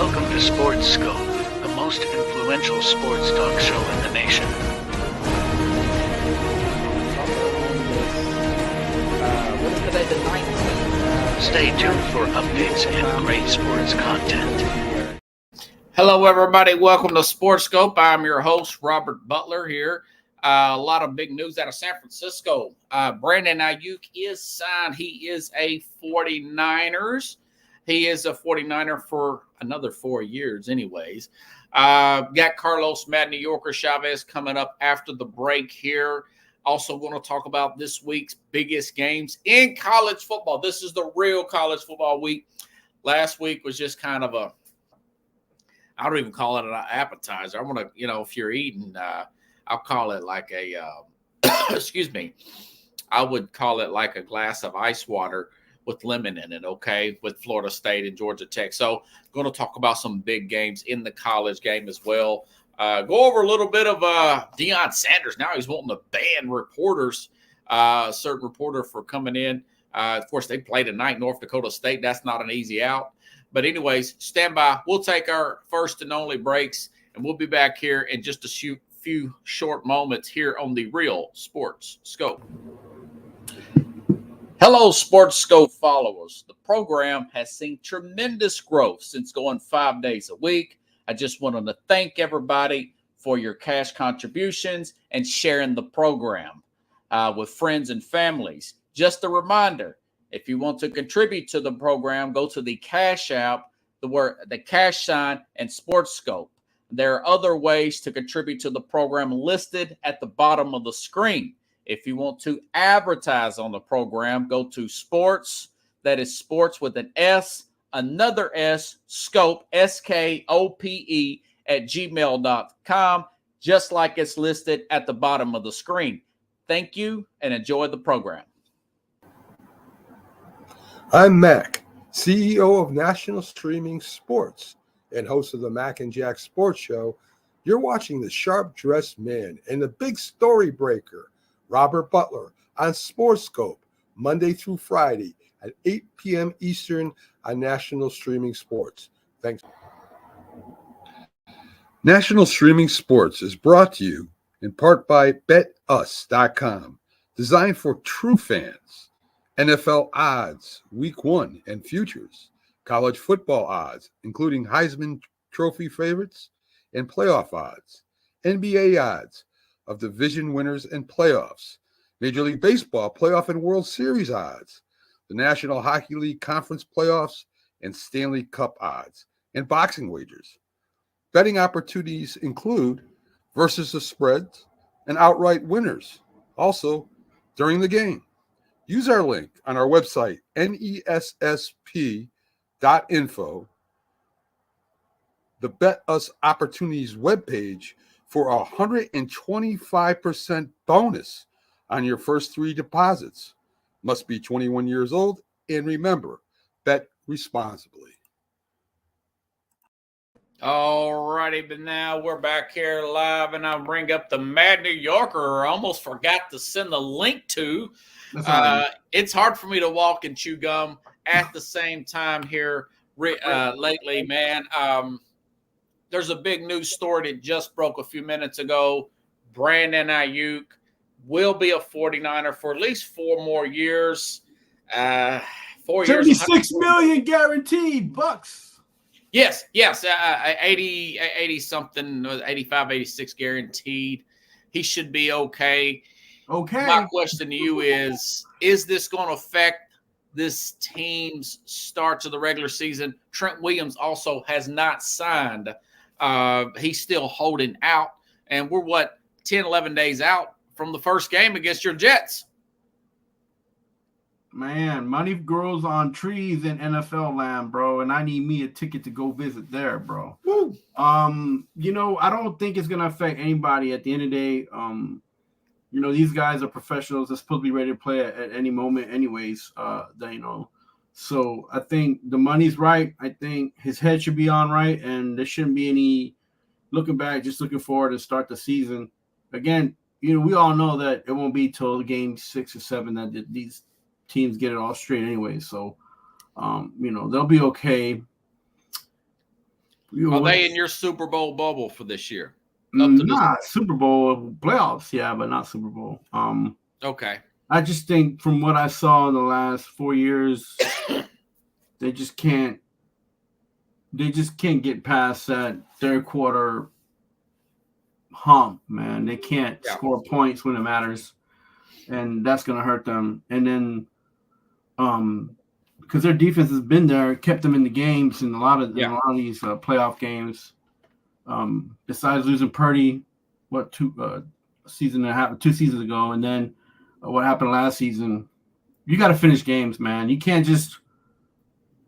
Welcome to Sports Scope, the most influential sports talk show in the nation. What is today, the 19th? Stay tuned for updates and great sports content. Hello, everybody. Welcome to Sports Scope. I'm your host, Robert Butler here. A lot of big news out of San Francisco. Brandon Ayuk is signed. He is a 49ers. He is a 49er for another 4 years anyways. Got Carlos Mad New Yorker Chavez coming up after the break here. Also going to talk about this week's biggest games in college football. This is the real college football week. Last week was just kind of I don't even call it an appetizer. I want to, if you're eating, I'll call it like a, excuse me, I would call it like a glass of ice water with lemon in it, okay, with Florida State and Georgia Tech. So going to talk about some big games in the college game as well. Go over a little bit of Deion Sanders. Now he's wanting to ban reporters, certain reporter for coming in. Of course, they play tonight, North Dakota State. That's not an easy out. But anyways, stand by. We'll take our first and only breaks, and we'll be back here in just a few short moments here on the Real Sports Scope. Hello, Sports Scope followers. The program has seen tremendous growth since going 5 days a week. I just wanted to thank everybody for your cash contributions and sharing the program with friends and families. Just a reminder, if you want to contribute to the program, go to the Cash App, the cash sign, and Sports Scope. There are other ways to contribute to the program listed at the bottom of the screen. If you want to advertise on the program, go to sports, that is sports with an S, another S, scope, SKOPE, at gmail.com, just like it's listed at the bottom of the screen. Thank you and enjoy the program. I'm Mac, CEO of National Streaming Sports and host of the Mac and Jack Sports Show. You're watching the sharp-dressed man and the big story breaker, Robert Butler, on Sports Scope, Monday through Friday at 8 p.m. Eastern on National Streaming Sports. Thanks. National Streaming Sports is brought to you in part by BetUs.com, designed for true fans. NFL odds, Week 1 and futures, college football odds, including Heisman Trophy favorites and playoff odds, NBA odds of division winners and playoffs, Major League Baseball playoff and World Series odds, the National Hockey League Conference playoffs and Stanley Cup odds, and boxing wagers. Betting opportunities include versus the spreads and outright winners, also during the game. Use our link on our website, nessp.info, the Bet Us Opportunities webpage, for a 125% bonus on your first 3 deposits. Must be 21 years old, and remember, bet responsibly. All righty, but now we're back here live, and I'll bring up the Mad New Yorker. I almost forgot to send the link to. It's hard for me to walk and chew gum at the same time here lately, man. There's a big news story that just broke a few minutes ago. Brandon Ayuk will be a 49er for at least 4 more years. 4 years. $36 million guaranteed bucks. Yes. 80 something, 85, 86 guaranteed. He should be okay. Okay. My question to you is this going to affect this team's start to the regular season? Trent Williams also has not signed. He's still holding out. And we're, 10, 11 days out from the first game against your Jets. Man, money grows on trees in NFL land, bro, and I need me a ticket to go visit there, bro. Woo. I don't think it's going to affect anybody at the end of the day. These guys are professionals. They're supposed to be ready to play at any moment anyways, So I think the money's right. I think his head should be on right, and there shouldn't be any looking back, just looking forward to start the season. Again, we all know that it won't be till game 6 or 7 that these teams get it all straight anyway. So, they'll be okay. Are they in your Super Bowl bubble for this year? Up to this Not Super Bowl playoffs, yeah, but not Super Bowl. Okay. I just think from what I saw in the last 4 years, they just can't get past that third quarter hump, man. They can't score points when it matters, and that's gonna hurt them. And then, because their defense has been there, kept them in the games in a lot of these playoff games. Besides losing Purdy, 2 seasons ago, and then what happened last season, you got to finish games, man. You can't just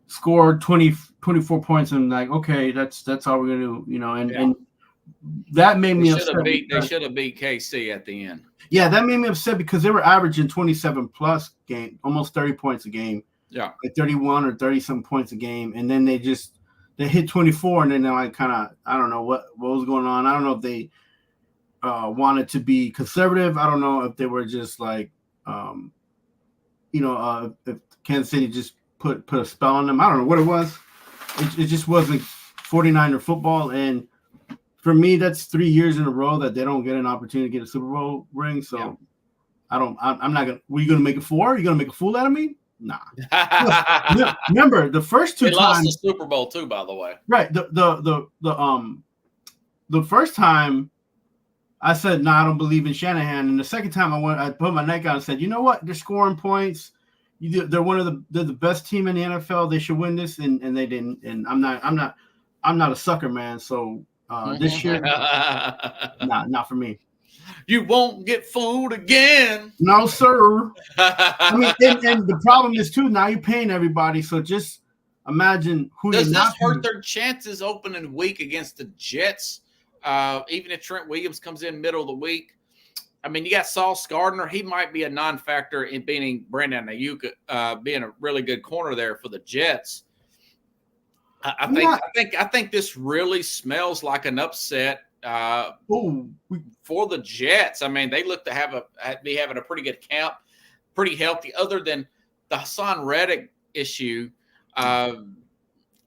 score 24 points and like, okay, that's all we're gonna do, and that made me upset. They should have beat KC at the end. Yeah, that made me upset because they were averaging 27 plus game, almost 30 points a game. Yeah, like 31 or 30 some points a game, and then they hit 24, and then they're like I don't know what was going on. I don't know if they wanted to be conservative. I don't know if they were just like, if Kansas City just put a spell on them. I don't know what it was. It just wasn't 49er football. And for me, that's 3 years in a row that they don't get an opportunity to get a Super Bowl ring. So I'm not going to – were you going to make it 4? Are you going to make a fool out of me? Nah. Remember, the first two they times – lost the Super Bowl too, by the way. Right. The first time – I said, no, I don't believe in Shanahan. And the second time I put my neck out and said, you know what? They're scoring points. They're they're the best team in the NFL. They should win this, and they didn't. And I'm not a sucker, man. So this year, not for me. You won't get fooled again. No, sir. I mean, and the problem is too. Now you're paying everybody, so just imagine who. Does this hurt their chances opening week against the Jets? Even if Trent Williams comes in middle of the week, I mean, you got Sauce Gardner. He might be a non-factor in beating Brandon Ayuk, being a really good corner there for the Jets. I think this really smells like an upset for the Jets. I mean, they look to be having a pretty good camp, pretty healthy. Other than the Hassan Reddick issue,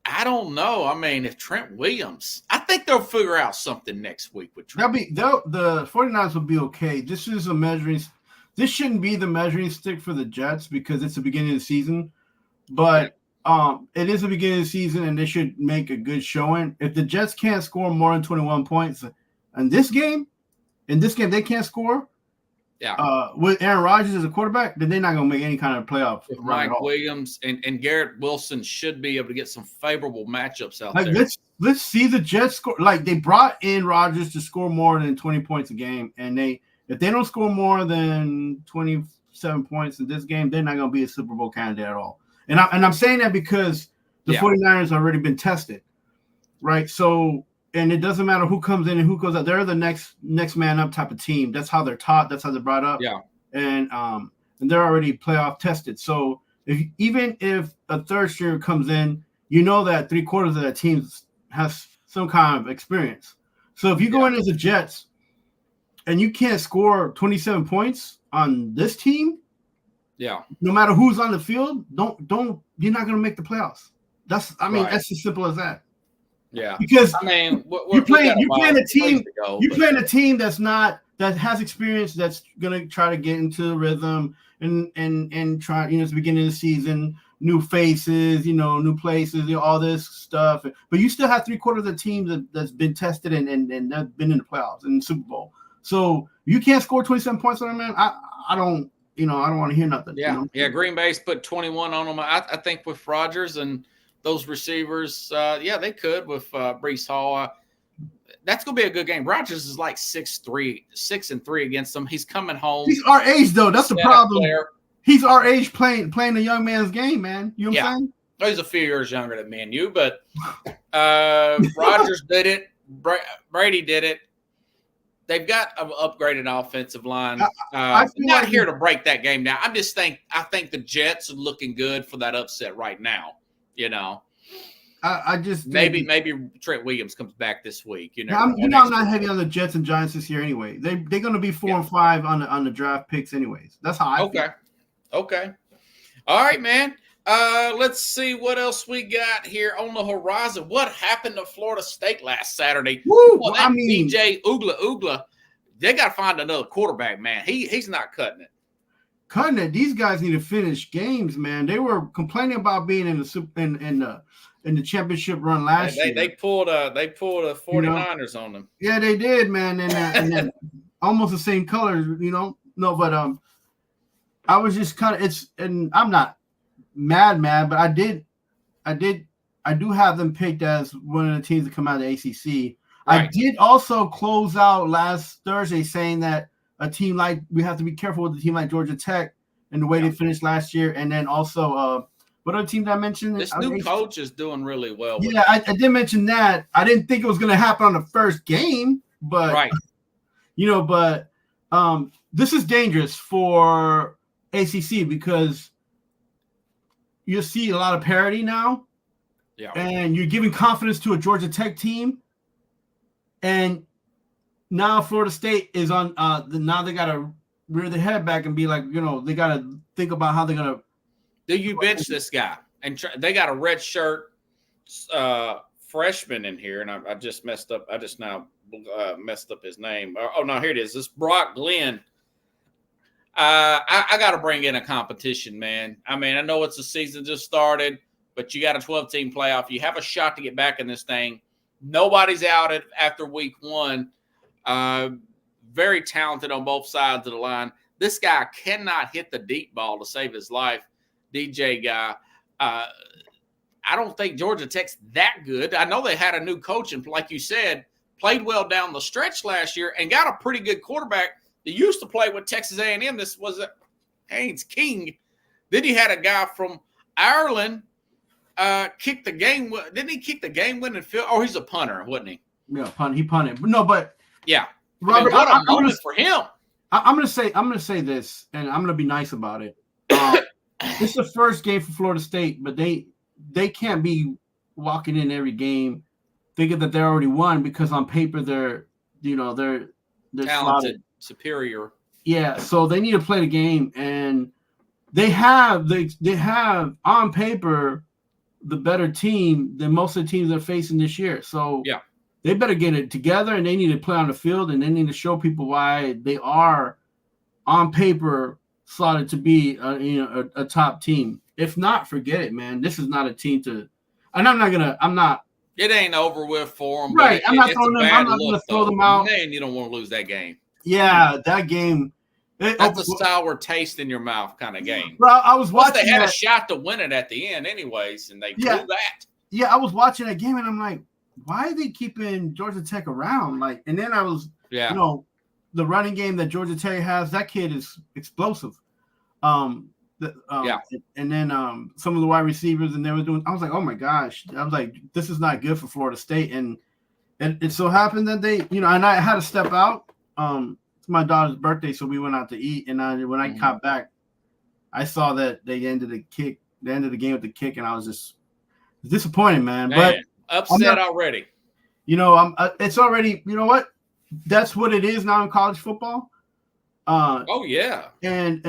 I don't know. I mean, if Trent Williams, I think they'll figure out something next week with Trent. The 49ers will be okay. This shouldn't be the measuring stick for the Jets because it's the beginning of the season. But it is the beginning of the season, and they should make a good showing. If the Jets can't score more than 21 points in this game they can't score. Yeah. With Aaron Rodgers as a quarterback, then they're not going to make any kind of playoff. Mike Williams and Garrett Wilson should be able to get some favorable matchups out there. Let's see the Jets score. Like, they brought in Rodgers to score more than 20 points a game, and if they don't score more than 27 points in this game, they're not going to be a Super Bowl candidate at all. And I'm saying that because the 49ers have already been tested, right? So. And it doesn't matter who comes in and who goes out. They're the next man up type of team. That's how they're taught. That's how they're brought up. Yeah. And they're already playoff tested. So even if a third string comes in, you know that 3/4 of that team has some kind of experience. So if you go in as a Jets and you can't score 27 points on this team, no matter who's on the field, you're not going to make the playoffs. That's as simple as that. Yeah, because I mean, you're playing a team. You're playing a team that has experience, that's gonna try to get into the rhythm and try. It's the beginning of the season, new faces, new places, all this stuff. But you still have 3/4 of the team that's been tested and that's been in the playoffs and the Super Bowl. So you can't score 27 points on them, man. I don't want to hear nothing. Yeah, Green Bay's put 21 on them. I think with Rodgers and those receivers, they could with Breece Hall. That's going to be a good game. Rodgers is like 6-3 against them. He's coming home. He's our age, though. That's the problem. He's our age playing a young man's game, man. You know what I'm saying? Oh, he's a few years younger than me and you, but Rodgers did it. Brady did it. They've got an upgraded offensive line. I'm not here to break that game down. I think the Jets are looking good for that upset right now. I just maybe Trent Williams comes back this week. I'm not heavy on the Jets and Giants this year anyway. They're going to be 4 and 5 on the draft picks anyways. That's how I feel. Okay. All right, man. Let's see what else we got here on the horizon. What happened to Florida State last Saturday? Woo! Well, that DJ Ugla, they got to find another quarterback, man. He's not cutting it. Cutting it. These guys need to finish games, man. They were complaining about being in the championship run last year. They pulled a 49ers on them. Yeah, they did, man, and then almost the same colors, No, but I was just kind of and I'm not mad, but I do have them picked as one of the teams to come out of the ACC. Right. I did also close out last Thursday saying that a team like we have to be careful with a team like Georgia Tech and the way they finished last year, and then also what other team did I mention? This new coach is doing really well. Yeah, I did mention that. I didn't think it was going to happen on the first game, but right, but this is dangerous for ACC because you see a lot of parity now, and you're giving confidence to a Georgia Tech team, and now Florida State is on. Now they got to rear their head back and be like, they got to think about how they're going to. Do you bench this guy? And they got a red shirt freshman in here, and I just messed up. I just now messed up his name. Oh no, here it is. This Brock Glenn. I got to bring in a competition, man. I mean, I know it's the season just started, but you got a 12-team playoff. You have a shot to get back in this thing. Nobody's out after week one. Very talented on both sides of the line. This guy cannot hit the deep ball to save his life. DJ guy. I don't think Georgia Tech's that good. I know they had a new coach and, like you said, played well down the stretch last year and got a pretty good quarterback. They used to play with Texas A&M. This was Haynes King. Then he had a guy from Ireland kick the game. Didn't he kick the game-winning field? Oh, he's a punter, wasn't he? Yeah, he punted. No, but yeah, Robert, what a moment for him. I'm gonna say this, and I'm gonna be nice about it. This is the first game for Florida State, but they can't be walking in every game thinking that they're already won because on paper they're talented, slotted. Superior. Yeah, so they need to play the game, and they have on paper the better team than most of the teams they're facing this year. So yeah, they better get it together, and they need to play on the field, and they need to show people why they are on paper slotted to be a top team. If not, forget it, man. This is not a team to. And I'm not. It ain't over with for them. Right, I'm not going to throw them out. Man, you don't want to lose that game. Yeah, that game. That's a sour taste in your mouth kind of game. Bro, I was watching. They had a shot to win it at the end, anyways, and they blew that. Yeah, I was watching that game, and I'm like, why are they keeping Georgia Tech around? Like, and then I was, the running game that Georgia Tech has, that kid is explosive. And then some of the wide receivers, and they were doing. I was like, oh my gosh! I was like, this is not good for Florida State, and it so happened that they, and I had to step out. It's my daughter's birthday, so we went out to eat. And when I got back, I saw that they ended the game with the kick, and I was just disappointed, man. But upset already. It's already. You know what? That's what it is now in college football. Oh yeah, and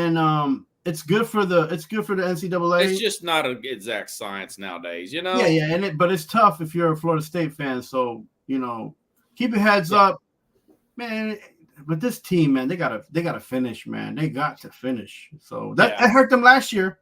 it's good for the NCAA. It's just not an exact science nowadays, Yeah, but it's tough if you're a Florida State fan. So keep your heads up, man. But this team, man, they gotta finish, man. They got to finish. So that hurt them last year,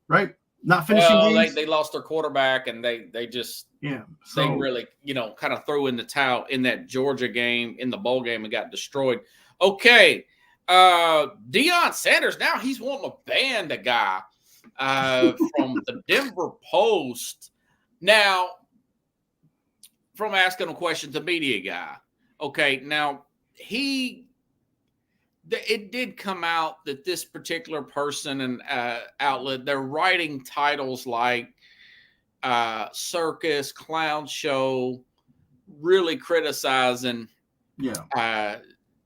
right? Not finishing games. They lost their quarterback, and they just they really kind of threw in the towel in that Georgia game, in the bowl game, and got destroyed. Okay, Deion Sanders, now he's wanting to ban the guy from the Denver Post. Now, from asking a question to media guy. Okay, now it did come out that this particular person and outlet, they're writing titles like circus, clown show, really criticizing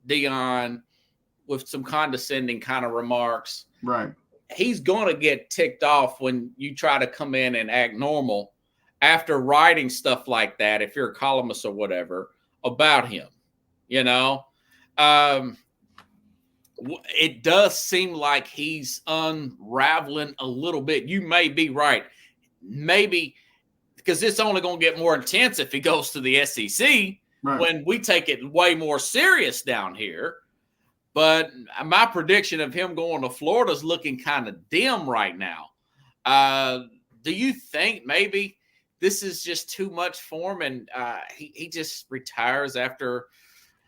Deion with some condescending kind of remarks. Right. He's going to get ticked off when you try to come in and act normal after writing stuff like that, if you're a columnist or whatever, about him. it does seem like he's unraveling a little bit. You may be right. Maybe because it's only going to get more intense if he goes to the SEC when we take it way more serious down here. But my prediction of him going to Florida is looking kind of dim right now. Do you think maybe this is just too much for him and he just retires after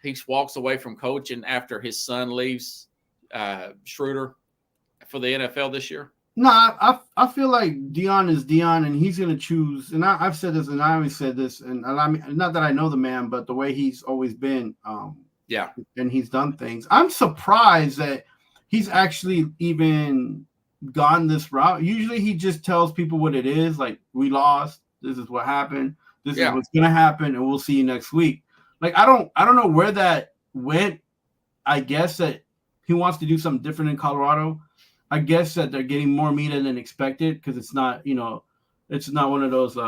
he walks away from coaching after his son leaves Schroeder for the NFL this year? No, I feel like Deion is Deion, and he's going to choose. And I've said this, and I always said this, and I mean, not that I know the man, but the way he's always been, and he's done things. I'm surprised that he's actually even gone this route. Usually, he just tells people what it is, like we lost. This is what happened. This is what's going to happen, and we'll see you next week. Like I don't know where that went. I guess that he wants to do something different in Colorado. I guess that they're getting more media than expected because it's not, it's not one of those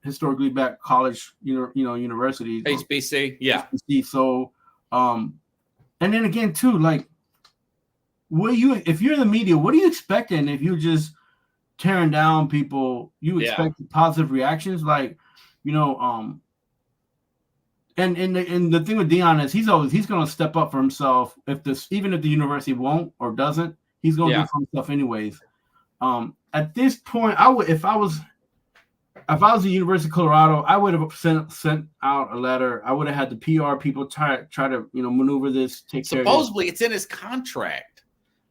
historically black college, universities. HBC, yeah. HBC. So, and then again too, like, if you're in the media, what are you expecting if you're just tearing down people? You expect positive reactions, like, And the thing with Deion is he's going to step up for himself even if the university won't or doesn't. He's going to do some stuff anyways. At this point, if I was the University of Colorado, I would have sent out a letter. I would have had the PR people try to maneuver this. Supposedly, it's in his contract.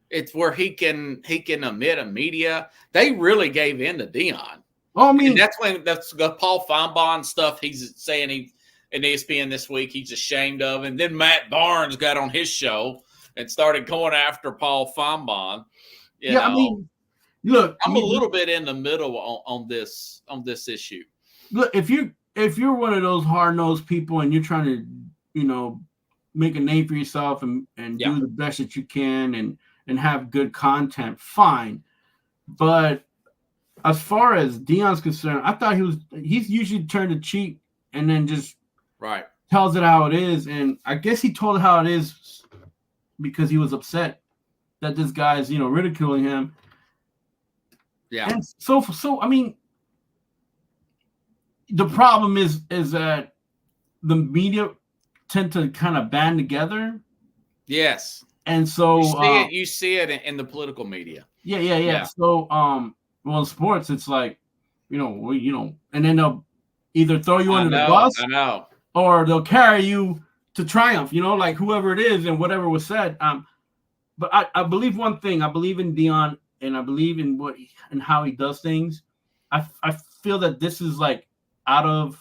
It's where he can omit a media. They really gave in to Deion. Oh, I mean, and that's the Paul Feinbaum stuff. He's saying in ESPN this week he's ashamed of, and then Matt Barnes got on his show and started going after Paul Feinbaum. I mean, look, I'm a little bit in the middle on this issue. Look, if you're one of those hard-nosed people and you're trying to, make a name for yourself and do the best that you can and have good content, fine. But as far as Deion's concerned, I thought he's usually turned to cheat and then just tells it how it is. And I guess he told it how it is because he was upset that this guy's, ridiculing him. Yeah. And so I mean, the problem is that the media tend to kind of band together. Yes. And so you see it in the political media. Yeah. So in sports, it's like, and then they'll either throw you under the bus, or they'll carry you to triumph, like whoever it is and whatever was said. But I believe one thing. I believe in Deion, and I believe in how he does things. I feel that this is like out of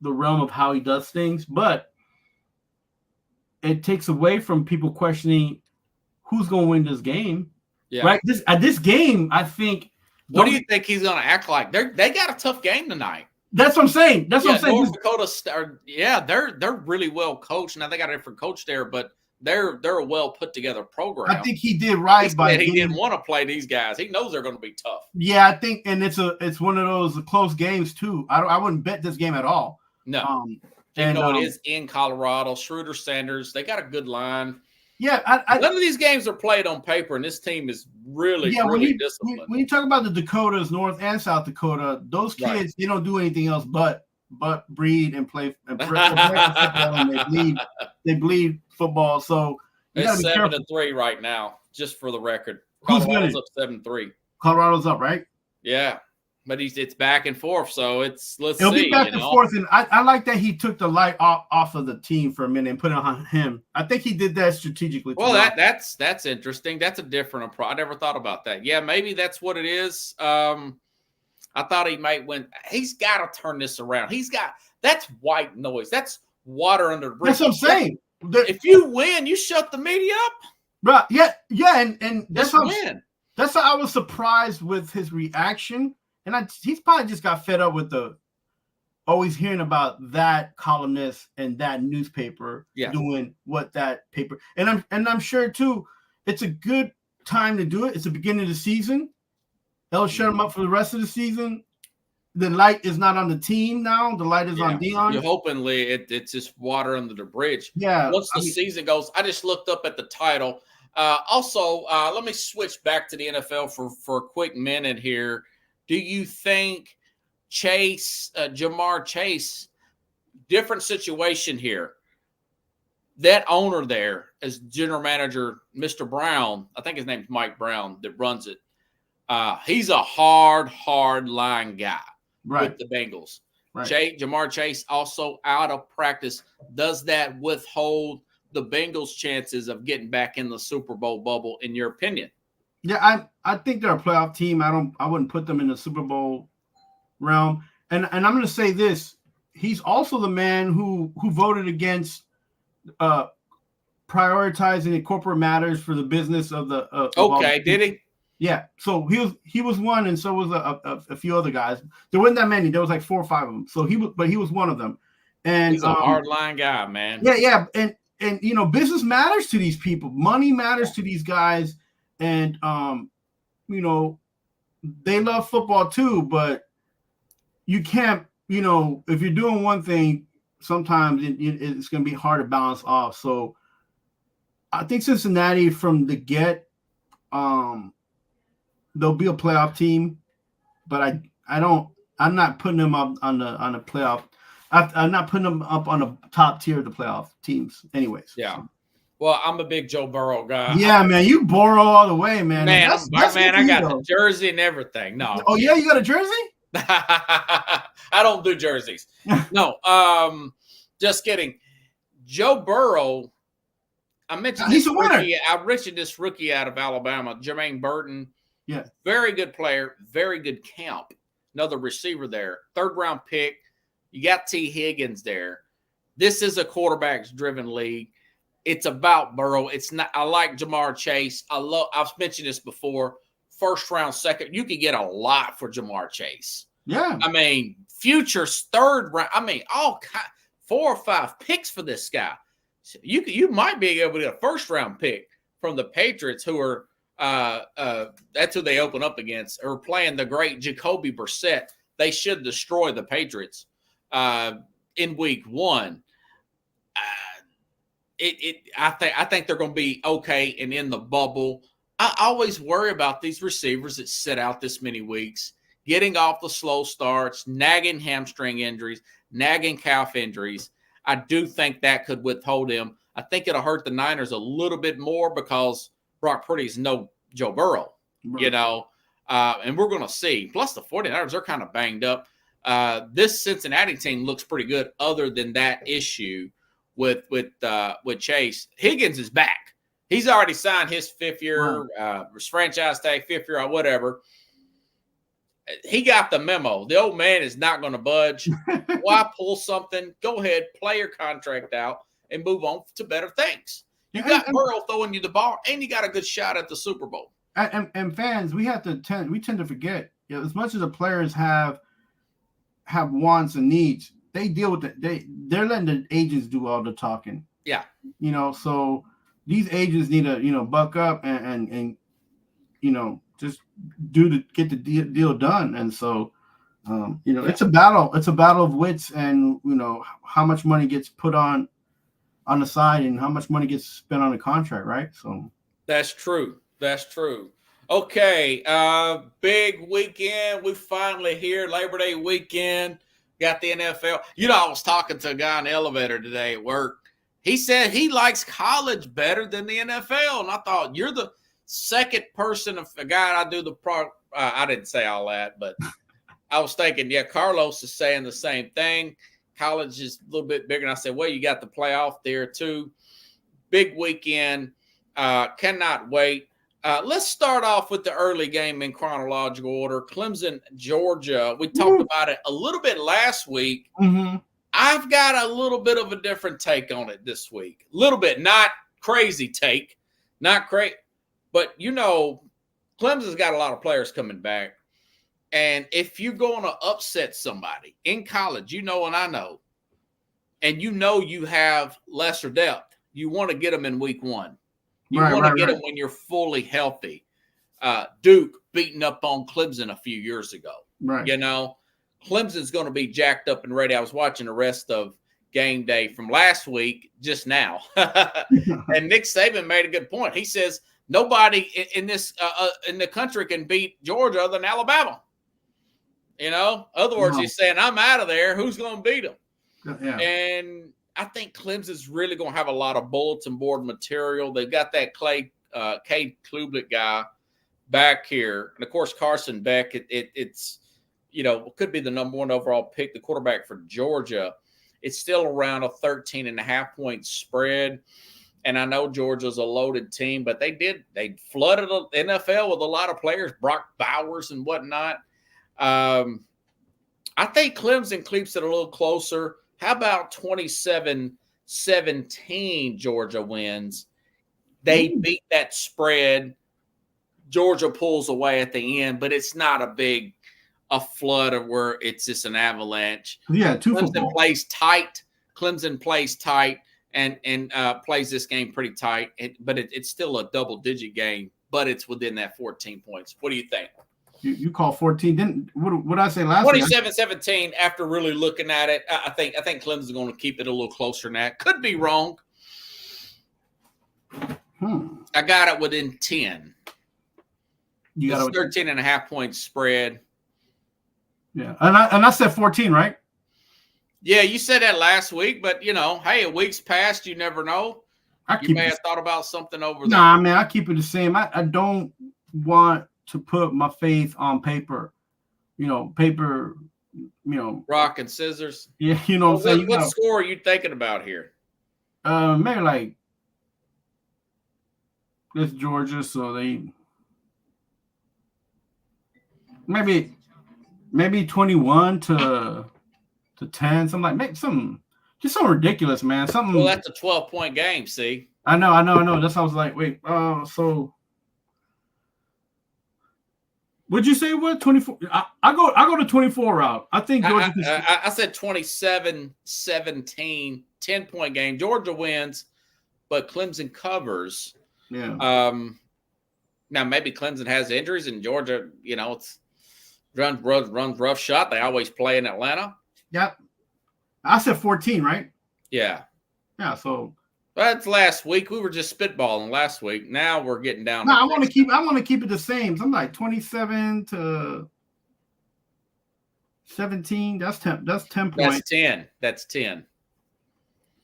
the realm of how he does things, but it takes away from people questioning who's going to win this game. Yeah. Right. This game, I think. What do you think he's going to act like? They got a tough game tonight. That's what I'm saying. What I'm saying. North Dakota, they're really well coached. Now they got a different coach there, but they're a well put together program. I think he did right he didn't want to play these guys. He knows they're going to be tough. Yeah, I think, and it's one of those close games too. I wouldn't bet this game at all. No, it is in Colorado. Schroeder, Sanders, they got a good line. Yeah, none of these games are played on paper, and this team is really disciplined. When you talk about the Dakotas, North and South Dakota, those kids they don't do anything else but breed and play football, and they bleed football. So it's 7-3 right now, just for the record. Colorado's up 7-3. Colorado's up, right? Yeah. But it's back and forth, so it'll be back and forth. And I like that he took the light off of the team for a minute and put it on him. I think he did that strategically. Well, that's interesting. That's a different approach. I never thought about that. Yeah, maybe that's what it is. I thought he might win. He's got to turn this around. That's white noise. That's water under the bridge. That's what I'm saying. If you win, you shut the media up. Right? Yeah, and that's how I was surprised with his reaction. And he's probably just got fed up with always hearing about that columnist and that newspaper doing what that paper. And I'm sure too, it's a good time to do it. It's the beginning of the season. They'll shut him up for the rest of the season. The light is not on the team now. The light is on Deion. You're hoping, Lee, it's just water under the bridge. Yeah. Once the season goes, I just looked up at the title. Also, let me switch back to the NFL for a quick minute here. Do you think Ja'Marr Chase, different situation here? That owner there as general manager, Mr. Brown, I think his name's Mike Brown that runs it. He's a hard line guy with the Bengals. Right. Ja'Marr Chase also out of practice. Does that withhold the Bengals' chances of getting back in the Super Bowl bubble, in your opinion? Yeah, I think they're a playoff team. I wouldn't put them in the Super Bowl realm. And I'm going to say this: he's also the man who voted against prioritizing the corporate matters for the business of the. Okay, did he? Yeah, so he was one, and so was a few other guys. There weren't that many. There was like 4 or 5 of them. So he was one of them. And he's a hard line guy, man. Yeah, and business matters to these people. Money matters to these guys, and they love football too. But you can't, if you're doing one thing, sometimes it's going to be hard to balance off. So I think Cincinnati from the get. They'll be a playoff team, but I'm not putting them up on the playoff. I'm not putting them up on the top tier of the playoff teams, anyways. Yeah. Well, I'm a big Joe Burrow guy. Yeah, man, you Burrow all the way, man. Man, I got the jersey and everything. No. Oh yeah, you got a jersey? I don't do jerseys. No. Just kidding. Joe Burrow. I mentioned he's a winner. I mentioned this rookie out of Alabama, Jermaine Burton. Yeah. Very good player, very good camp. Another receiver there. 3rd round pick. You got T. Higgins there. This is a quarterbacks driven league. It's about Burrow. It's not. I like Ja'Marr Chase. I've mentioned this before. 1st round, second. You could get a lot for Ja'Marr Chase. Yeah. I mean, futures 3rd round. I mean, all 4 or 5 picks for this guy. So you might be able to get a 1st round pick from the Patriots, who are that's who they open up against, or playing the great Jacoby Brissett. They should destroy the Patriots in week 1. I think they're going to be okay and in the bubble. I always worry about these receivers that sit out this many weeks, getting off the slow starts, nagging hamstring injuries, nagging calf injuries. I do think that could withhold him. I think it'll hurt the Niners a little bit more because Brock Purdy's no Joe Burrow, and we're going to see. Plus, the 49ers are kind of banged up. This Cincinnati team looks pretty good other than that issue with Chase. Higgins is back. He's already signed his 5th year franchise tag, 5th year or whatever. He got the memo. The old man is not going to budge. Why pull something? Go ahead, play your contract out, and move on to better things. You got Burrow throwing you the ball, and you got a good shot at the Super Bowl. And fans, we tend to forget. As much as the players have wants and needs, they deal with it. They're letting the agents do all the talking. Yeah. So these agents need to buck up and just get the deal done. And so it's a battle. It's a battle of wits, and how much money gets put on the side and how much money gets spent on a contract, right? So that's true. Okay, big weekend. We finally here, Labor Day weekend. Got the NFL. I was talking to a guy in the elevator today at work. He said he likes college better than the NFL, and I thought, you're the second person, a guy I do the pro. I didn't say all that, but I was thinking, Carlos is saying the same thing. College is a little bit bigger. And I said, well, you got the playoff there too. Big weekend. Cannot wait. Let's start off with the early game in chronological order. Clemson, Georgia. We talked about it a little bit last week. Mm-hmm. I've got a little bit of a different take on it this week. A little bit, not crazy take, not crazy. But, Clemson's got a lot of players coming back. And if you're going to upset somebody in college, and I know, and you have lesser depth, you want to get them in week 1. You want to get them when you're fully healthy. Duke beating up on Clemson a few years ago. Right. Clemson's going to be jacked up and ready. I was watching the rest of game day from last week just now. And Nick Saban made a good point. He says nobody in this in the country can beat Georgia other than Alabama. You know, in other words, he's saying, I'm out of there. Who's going to beat them? Yeah. And I think Clemson's really going to have a lot of bulletin board material. They've got that Cade Klubnik guy back here. And, of course, Carson Beck, it's, you know, could be the number 1 overall pick, the quarterback for Georgia. It's still around a 13.5-point spread. And I know Georgia's a loaded team, but they flooded the NFL with a lot of players, Brock Bowers and whatnot. I think Clemson keeps it a little closer. How about 27-17 Georgia wins? They beat that spread. Georgia pulls away at the end, but it's not a flood of where it's just an avalanche. Yeah, Clemson plays tight. Clemson plays tight and plays this game pretty tight. But it's still a double-digit game, but it's within that 14 points. What do you think? You call 14? Didn't what did I say last week? 27-17. After really looking at it, I think Clemson's going to keep it a little closer than that. Could be wrong. I got it within 10. You got 13.5-point spread. Yeah, and I said 14, right? Yeah, you said that last week, but you know, hey, a week's passed. You never know. You may have thought about something over there. Nah, man, I keep it the same. I don't want to put my faith on paper. You know, rock and scissors. Yeah, you know what I'm saying? What score are you thinking about here? Maybe like it's Georgia, so they maybe 21 to 10, something like something ridiculous, man. Something. Well, that's a 12-point game. See, I know. That's why I was like, wait, so. Would you say what 24? I go to 24 route. I think Georgia. I said 27-17, 10-point game. Georgia wins, but Clemson covers. Yeah. Now maybe Clemson has injuries, and Georgia, you know, it's runs rough shot. They always play in Atlanta. Yep. I said 14, right? Yeah. Yeah. So. That's last week. We were just spitballing last week. Now we're getting down. No, I want to keep it the same. Something like 27 to 17. That's 10. That's 10 points. That's 10.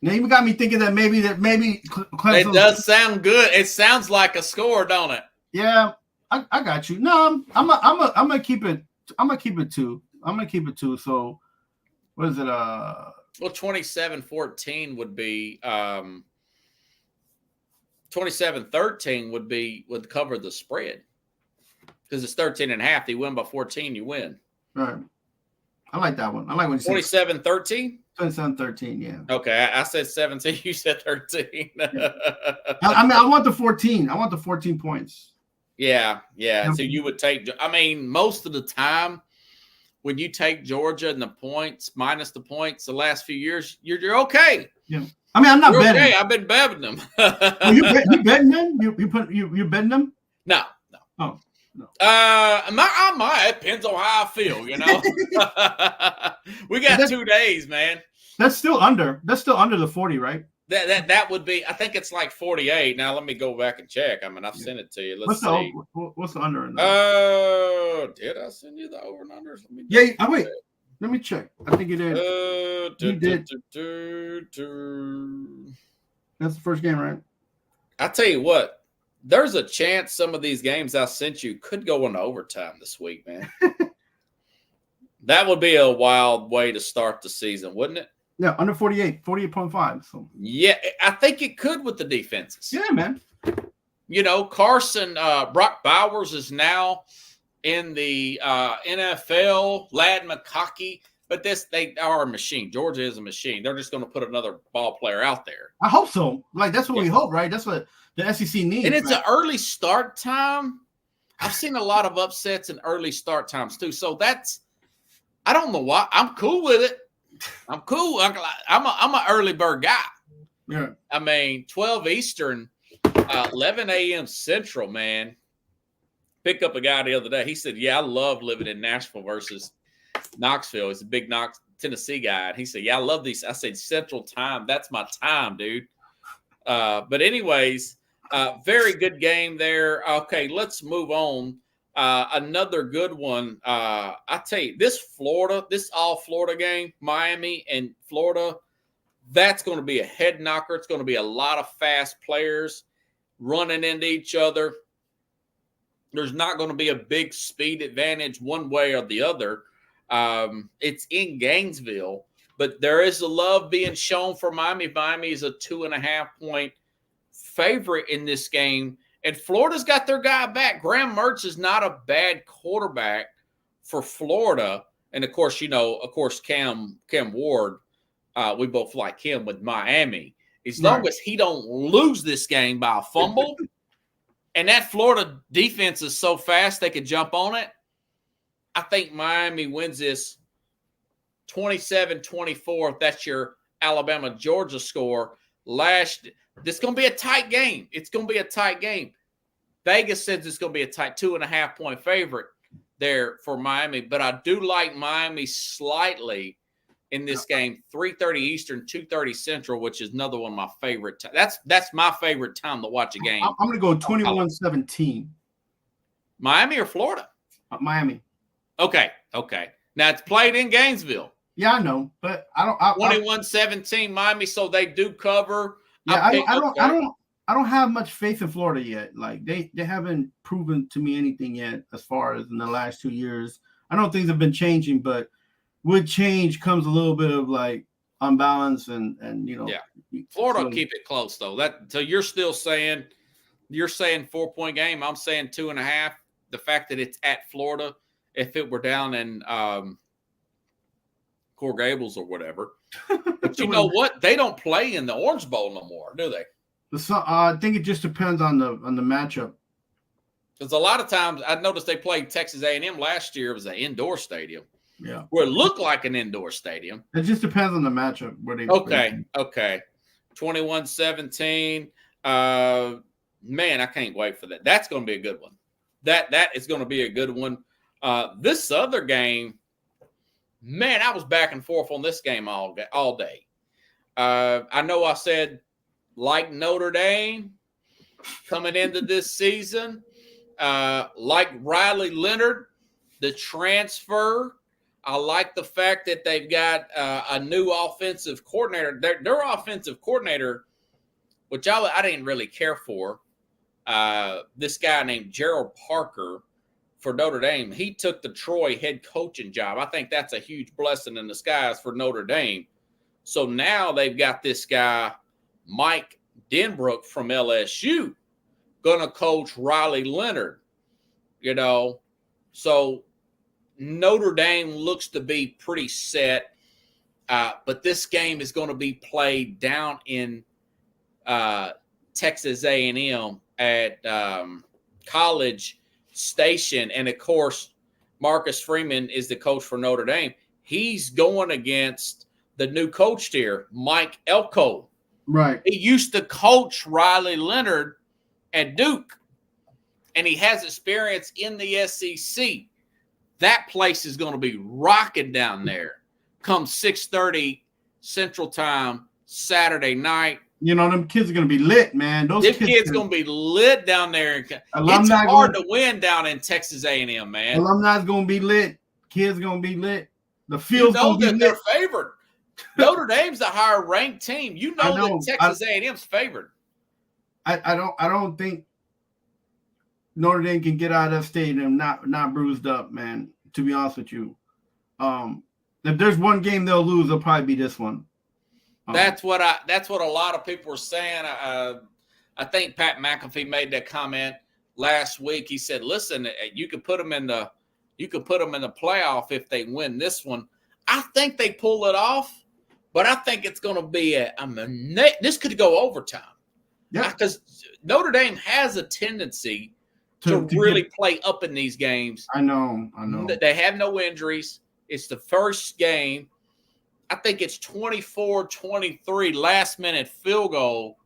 Now you got me thinking that maybe Clemson. It does sound good. It sounds like a score, don't it? Yeah, I got you. No, I'm gonna keep it. I'm gonna keep it 2. I'm gonna keep it 2. So what is it? Well, 27-14 would be 27-13 would cover the spread because it's 13.5. You win by 14, you win. Right. I like that one. I like when you 27-13. 27-13. Yeah. Okay, I said 17. You said 13. Yeah. I mean, I want the 14. I want the 14 points. Yeah. So you would take. I mean, most of the time when you take Georgia and the points minus the points, the last few years, you're okay. Yeah. I mean, I'm not betting. Okay, I've been betting them. You betting them? You betting them? No. Oh, no. I might. It depends on how I feel, you know. We got 2 days, man. That's still under the 40, right? That would be. I think it's like 48. Now let me go back and check. I mean, I've sent it to you. Let's see. What's the under? Did I send you the over and unders? Wait. Let me check. I think you did. You did. That's the first game, right? I tell you what, there's a chance some of these games I sent you could go into overtime this week, man. That would be a wild way to start the season, wouldn't it? Yeah, under 48.5. So yeah, I think it could with the defenses. Yeah, man. You know, Brock Bowers is now in the NFL, Lad McConkey, but they are a machine. Georgia is a machine. They're just going to put another ball player out there. I hope so. Like, that's what we hope, right? That's what the SEC needs. And it's an early start time. I've seen a lot of upsets in early start times too. So I don't know why. I'm cool with it. I'm cool. I'm an early bird guy. Yeah. I mean, 12 Eastern, 11 a.m. Central, man. Picked up a guy the other day. He said, yeah, I love living in Nashville versus Knoxville. He's a big Tennessee guy, and he said, "Yeah, I love these." I said, "Central Time, that's my time, dude." But anyways, very good game there. Okay, let's move on. Another good one. I tell you, this all Florida game, Miami and Florida, that's going to be a head knocker. It's going to be a lot of fast players running into each other. There's not going to be a big speed advantage one way or the other. It's in Gainesville, but there is a love being shown for Miami. Miami is a 2.5-point favorite in this game. And Florida's got their guy back. Graham Mertz is not a bad quarterback for Florida. And, of course, Cam Ward, we both like him with Miami. As long as he don't lose this game by a fumble, and that Florida defense is so fast they could jump on it, I think Miami wins this 27-24. If that's your Alabama-Georgia score. This is going to be a tight game. It's going to be a tight game. Vegas says it's going to be a tight 2.5-point favorite there for Miami, but I do like Miami slightly in this game. 3:30 Eastern, 2:30 Central, which is another one of my favorite. That's my favorite time to watch a game. I'm going to go 21-17. Miami or Florida? Miami. Okay. Now it's played in Gainesville. Yeah, I know, but I don't. 21-17 Miami, so they do cover. Yeah, I don't have much faith in Florida yet. Like they haven't proven to me anything yet as far as in the last 2 years. I know things have been changing, but with change comes a little bit of like unbalance and Florida will keep it close though. So you're still saying 4-point game. I'm saying 2.5. The fact that it's at Florida, if it were down in Coral Gables or whatever. But you know what? They don't play in the Orange Bowl no more, do they? I think it just depends on the matchup. Because a lot of times I noticed they played Texas A&M last year. It was an indoor stadium. Yeah. Where it looked like an indoor stadium. It just depends on the matchup. Okay. 21-17. Man, I can't wait for that. That's going to be a good one. That is going to be a good one. This other game, man, I was back and forth on this game all day. I know I said like Notre Dame coming into this season, like Riley Leonard, the transfer. I like the fact that they've got a new offensive coordinator. Their offensive coordinator, which I didn't really care for, this guy named Gerald Parker for Notre Dame. He took the Troy head coaching job. I think that's a huge blessing in disguise for Notre Dame. So now they've got this guy, Mike Denbrook from LSU, going to coach Riley Leonard. So Notre Dame looks to be pretty set, but this game is going to be played down in Texas A&M at College Station. And, of course, Marcus Freeman is the coach for Notre Dame. He's going against the new coach here, Mike Elko. Right. He used to coach Riley Leonard at Duke, and he has experience in the SEC. That place is going to be rocking down there come 6:30 Central Time Saturday night. Them kids are going to be lit, man. Those kids going to be lit down there. It's hard to win down in Texas A&M, man. Alumni's going to be lit. Kids going to be lit. The field's going to be lit. They're favored. Notre Dame's the higher ranked team. That Texas A&M's favored. I don't think Notre Dame can get out of that stadium not bruised up, man. To be honest with you, if there's one game they'll lose, it'll probably be this one. That's what a lot of people were saying. I think Pat McAfee made that comment last week. He said, "Listen, you could put them in the playoff if they win this one." I think they pull it off, but I think it's going to be this could go overtime. Yeah, because Notre Dame has a tendency to really play up in these games. I know. They have no injuries. It's the first game. I think it's 24-23, last-minute field goal.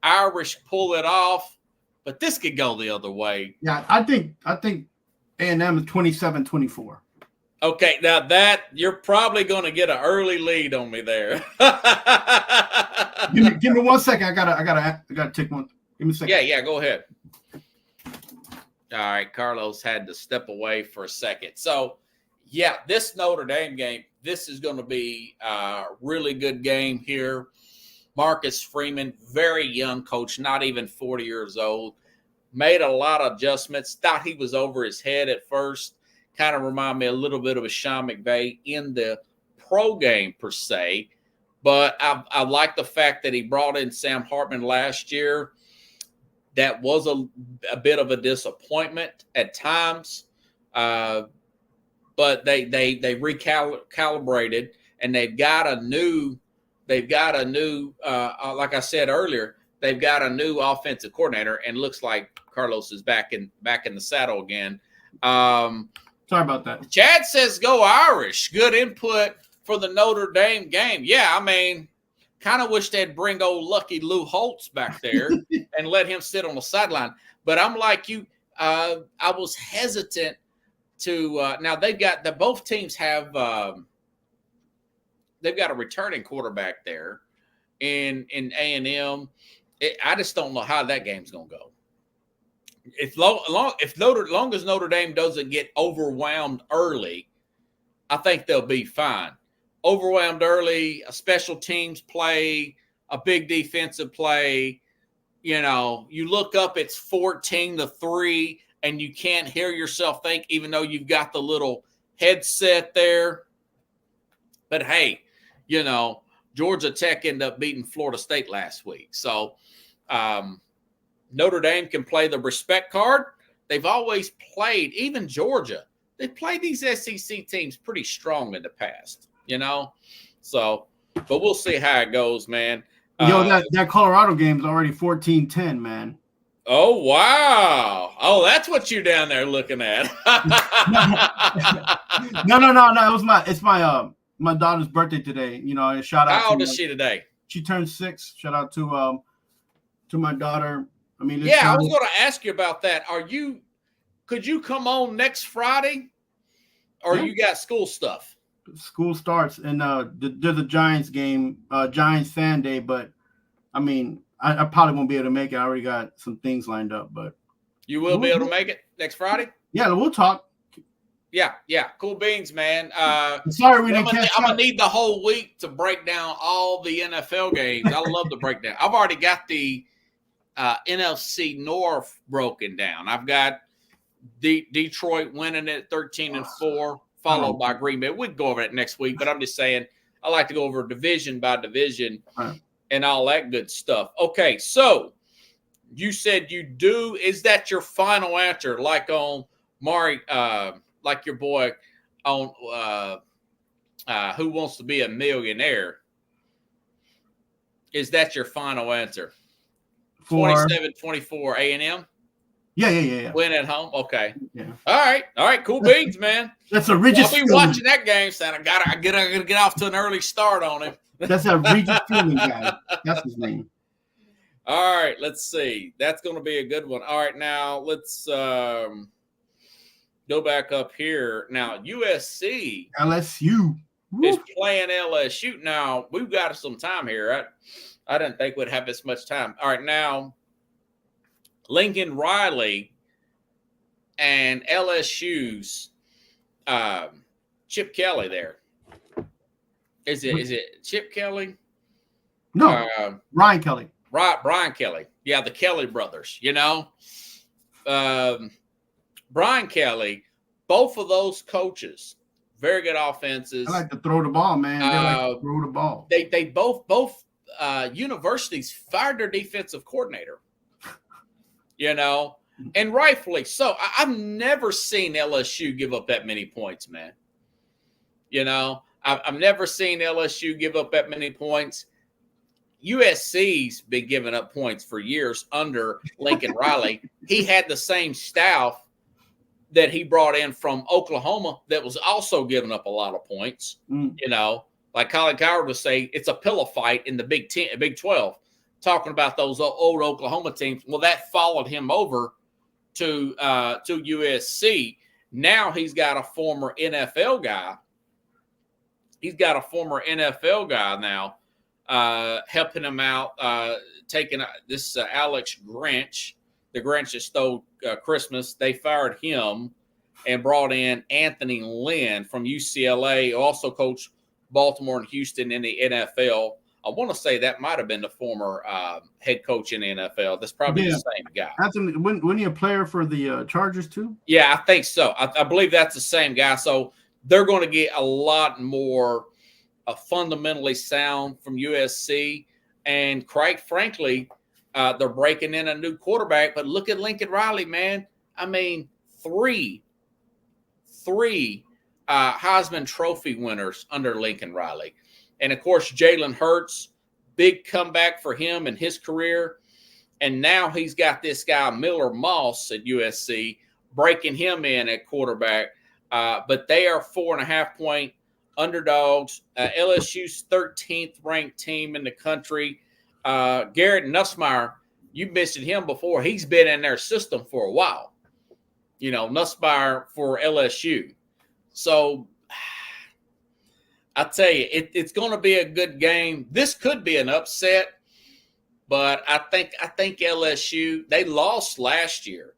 Irish pull it off, but this could go the other way. Yeah, I think A&M is 27-24. Okay, now that you're probably going to get an early lead on me there. Give me 1 second. I gotta take one. Give me a second. Yeah, go ahead. All right, Carlos had to step away for a second. So, yeah, this Notre Dame game, this is going to be a really good game here. Marcus Freeman, very young coach, not even 40 years old, made a lot of adjustments. Thought he was over his head at first. Kind of remind me a little bit of a Sean McVay in the pro game per se. But I like the fact that he brought in Sam Hartman last year. That was a bit of a disappointment at times. But they recalibrated, and they've got a new, like I said earlier, they've got a new offensive coordinator, and looks like Carlos is back in the saddle again. Sorry about that. Chad says go Irish. Good input for the Notre Dame game. Yeah, I mean, kind of wish they'd bring old Lucky Lou Holtz back there and let him sit on the sideline. But I'm like you, I was hesitant to now both teams have they've got a returning quarterback there in A&M. I just don't know how that game's gonna go. As long as Notre Dame doesn't get overwhelmed early, I think they'll be fine. Overwhelmed early, a special teams play, a big defensive play. You know, you look up, it's 14-3, and you can't hear yourself think, even though you've got the little headset there. But hey, you know, Georgia Tech ended up beating Florida State last week. So Notre Dame can play the respect card. They've always played, even Georgia, they played these SEC teams pretty strong in the past, you know? So, but we'll see how it goes, man. Yo, that Colorado game is already 14-10, man. Oh, wow. Oh, that's what you're down there looking at. No. It's my daughter's birthday today. You know, shout out. How old is she today? She turned 6. Shout out to my daughter. I mean, yeah, I was going to ask you about that. Could you come on next Friday, or you got school stuff? School starts, and there's a Giants game, Giants fan day. But I mean, I probably won't be able to make it. I already got some things lined up, but you will be able to make it next Friday. Yeah, we'll talk. Yeah, cool beans, man. Sorry, we didn't catch up. I'm gonna need the whole week to break down all the NFL games. I love to break down. I've already got the NFC North broken down. I've got Detroit winning at 13-4, followed by Green Bay. We can go over it next week, but I'm just saying I like to go over division by division and all that good stuff. Okay, so you said you do. Is that your final answer? Like on Mari, like your boy on Who Wants to Be a Millionaire? Is that your final answer? 27-24 A&M? Yeah. Win at home? Okay. Yeah. All right. Cool beans, man. That's a Regis. I'll be watching that game, son. I gotta get off to an early start on him. That's a Regis Philbin guy. That's his name. All right, let's see. That's going to be a good one. All right, now let's go back up here. Now, LSU is playing LSU. Now, we've got some time here. I didn't think we'd have this much time. All right, now, Lincoln Riley and LSU's Chip Kelly there. Is it Chip Kelly? No, Ryan Kelly. Right, Brian Kelly. Yeah, the Kelly brothers, you know. Brian Kelly, both of those coaches, very good offenses. I like to throw the ball, man. They like to throw the ball. They both universities fired their defensive coordinator, you know, and rightfully so. I've never seen LSU give up that many points, man. You know, I've never seen LSU give up that many points. USC's been giving up points for years under Lincoln Riley. He had the same staff that he brought in from Oklahoma that was also giving up a lot of points. You know, like Colin Coward would say, it's a pillow fight in the Big 12, talking about those old Oklahoma teams. Well, that followed him over to USC. Now he's got a former NFL guy. He's got a former NFL guy now helping him out, taking this Alex Grinch. The Grinch that stole Christmas. They fired him and brought in Anthony Lynn from UCLA, who also coached Baltimore and Houston in the NFL. I want to say that might have been the former head coach in the NFL. That's probably the same guy. Anthony, wasn't he a player for the Chargers too? Yeah, I think so. I believe that's the same guy. So they're going to get a lot more fundamentally sound from USC. And quite frankly, they're breaking in a new quarterback. But look at Lincoln Riley, man. I mean, three Heisman Trophy winners under Lincoln Riley. And, of course, Jalen Hurts, big comeback for him in his career. And now he's got this guy, Miller Moss at USC, breaking him in at quarterback. But they are 4.5-point underdogs. LSU's 13th ranked team in the country. Garrett Nussmeier, you mentioned him before. He's been in their system for a while. You know, Nussmeier for LSU. So I tell you, it's going to be a good game. This could be an upset, but I think LSU, they lost last year.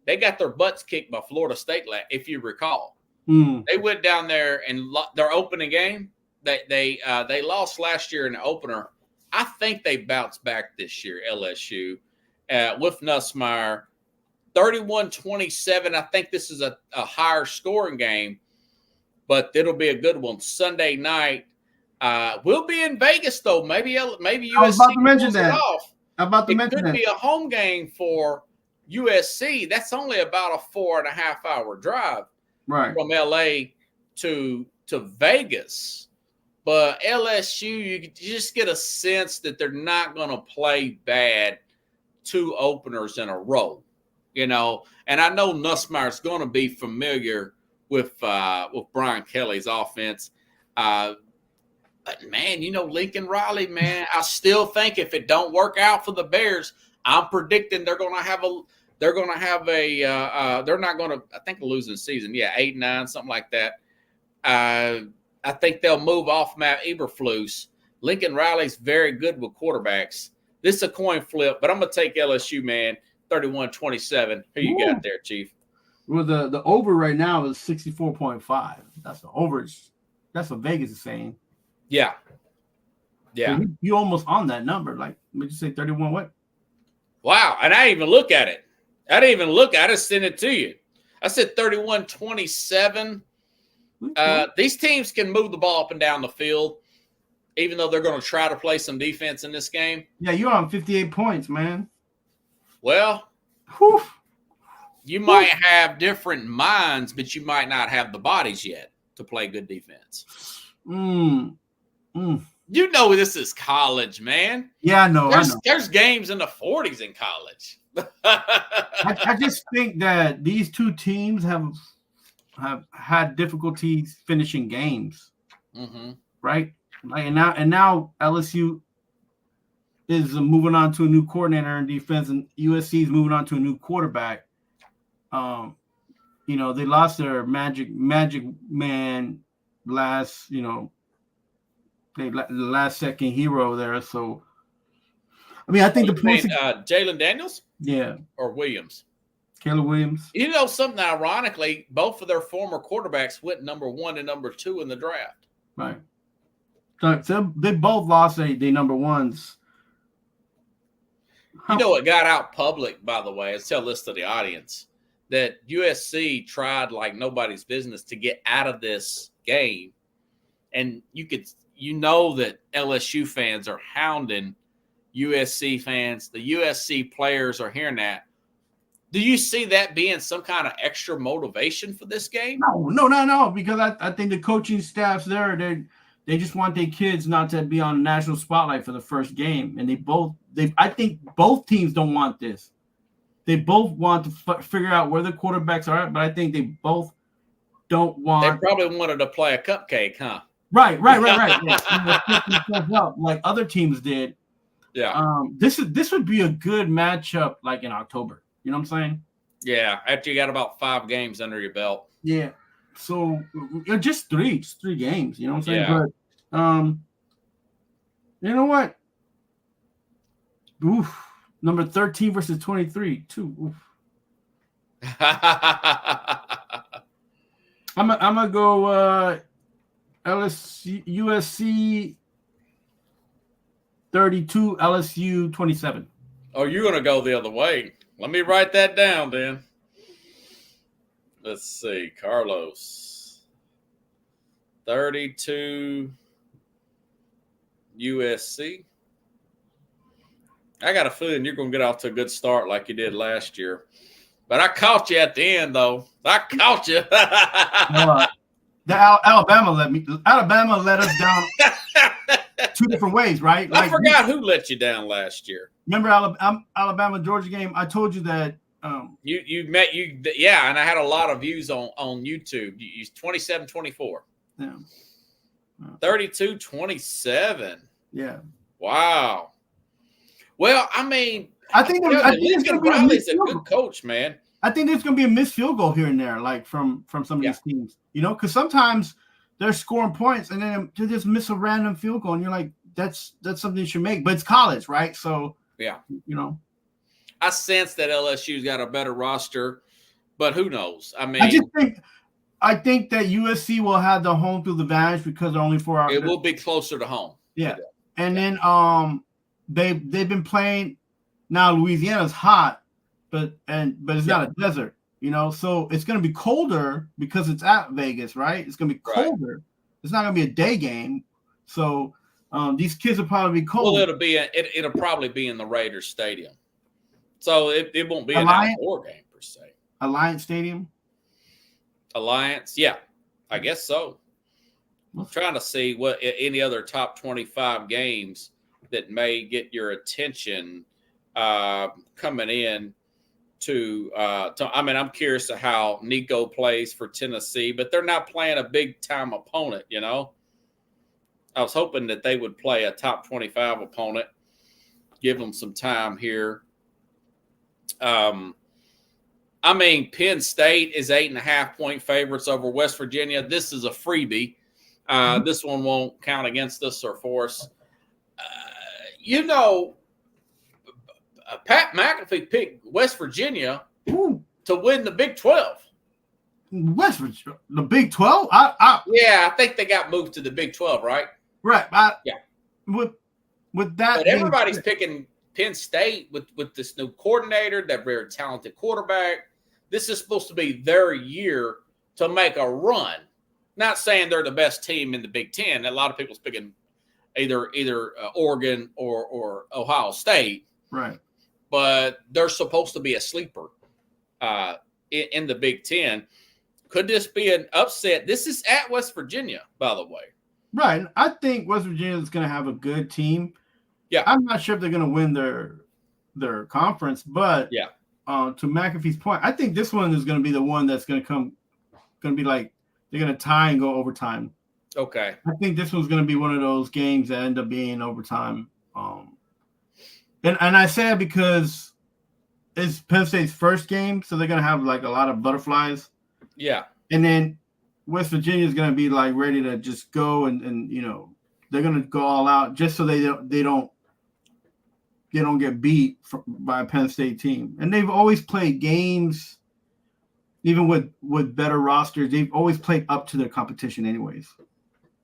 They got their butts kicked by Florida State, if you recall. They went down there and their opening game. They lost last year in the opener. I think they bounced back this year, LSU, with Nussmeier. 31-27. I think this is a higher scoring game, but it'll be a good one. Sunday night. We'll be in Vegas, though. Maybe USC I was about to mention that. It could be a home game for USC. That's only about a 4.5-hour drive from LA to Vegas. But LSU, you just get a sense that they're not going to play bad 2 openers in a row, you know. And I know Nussmeier's going to be familiar with Brian Kelly's offense. But, man, you know, Lincoln Riley, man, I still think if it don't work out for the Bears, I'm predicting they're not going to, I think, losing the season. Yeah, 8-9, something like that. I think they'll move off Matt Eberflus. Lincoln Riley's very good with quarterbacks. This is a coin flip, but I'm going to take LSU, man, 31-27. Who you got there, Chief? Well, the over right now is 64.5. That's the over. That's what Vegas is saying. Yeah. So you almost on that number. Like, would you say 31 what? Wow. And I didn't even look at it. I just sent it to you. I said 31-27. These teams can move the ball up and down the field, even though they're going to try to play some defense in this game. Yeah, you're on 58 points, man. Well, you might have different minds, but you might not have the bodies yet to play good defense. You know this is college, man. Yeah, I know. There's games in the 40s in college. I just think that these two teams have had difficulties finishing games, right? Like, and now LSU is moving on to a new coordinator in defense, and USC is moving on to a new quarterback. You know, they lost their magic man last, you know, the last second hero there. So, I mean, I think the points. Jalen Daniels, or Williams. Caleb Williams. You know, something ironically, both of their former quarterbacks went number 1 and number 2 in the draft. Right. So they both lost their number ones. You know, it got out public, by the way. Let's tell this to the audience, that USC tried like nobody's business to get out of this game. And you know that LSU fans are hounding USC fans. The USC players are hearing that. Do you see that being some kind of extra motivation for this game? No, because I think the coaching staffs there, they just want their kids not to be on the national spotlight for the first game. And I think both teams don't want this. They both want to figure out where the quarterbacks are at, but I think they both don't want. They probably wanted to play a cupcake, huh? Right. Yeah. Like other teams did. Yeah. This would be a good matchup, like in October. You know what I'm saying? Yeah, after you got about 5 games under your belt. Yeah. So just three games. You know what I'm saying? Yeah. But you know what? Oof. Number 13 versus 23. Oof. I'm gonna go LSU USC 32, LSU 27. Oh, you're going to go the other way. Let me write that down then. Let's see. Carlos. 32 USC. I got a feeling you're going to get off to a good start like you did last year. But I caught you at the end, though. I caught you. Alabama let us down two different ways, right? I forgot who let you down last year. Remember Alabama Georgia game? I told you that. Yeah, and I had a lot of views on YouTube. You 27-24. Yeah. 32-27. Yeah. Wow. Well, I mean, I think it's going to be Riley's a good coach, man. I think there's going to be a missed field goal here and there, like from some of these teams, you know, because sometimes they're scoring points and then they just miss a random field goal, and you're like, that's something you should make. But it's college, right? So yeah, you know, I sense that LSU's got a better roster, but who knows? I mean, I think that USC will have the home field advantage because they're only 4 hours. It will be closer to home. Yeah, and then they've been playing. Now Louisiana's hot, but it's not a desert, you know. So it's going to be colder because it's at Vegas, right? It's going to be colder. Right. It's not going to be a day game. So these kids will probably be cold. Well, it'll probably be in the Raiders Stadium. So it won't be an outdoor game per se. Alliance Stadium. Alliance, yeah, I guess so. I'm trying to see what any other top 25 games that may get your attention coming in to I mean, I'm curious to how Nico plays for Tennessee, but they're not playing a big time opponent, you know. I was hoping that they would play a top 25 opponent, give them some time here. I mean, Penn State is 8.5-point favorites over West Virginia. This is a freebie. This one won't count against us or for us. You know, Pat McAfee picked West Virginia to win the Big 12. West Virginia, the Big 12? Yeah, I think they got moved to the Big 12, right? Right. Yeah. With that, but everybody's picking Penn State with this new coordinator, that very talented quarterback. This is supposed to be their year to make a run. Not saying they're the best team in the Big Ten. A lot of people's picking either Oregon or Ohio State. Right. But they're supposed to be a sleeper in the Big Ten. Could this be an upset? This is at West Virginia, by the way. Right. I think West Virginia is going to have a good team. Yeah. I'm not sure if they're going to win their conference, but yeah. To McAfee's point, I think this one is going to be the one that's going to be like they're going to tie and go overtime. Okay. I think this one's going to be one of those games that end up being overtime. And I say it because it's Penn State's first game, so they're going to have like a lot of butterflies. Yeah. And then West Virginia is going to be like ready to just go and you know, they're going to go all out just so they don't get beat by a Penn State team. And they've always played games, even with better rosters. They've always played up to their competition anyways.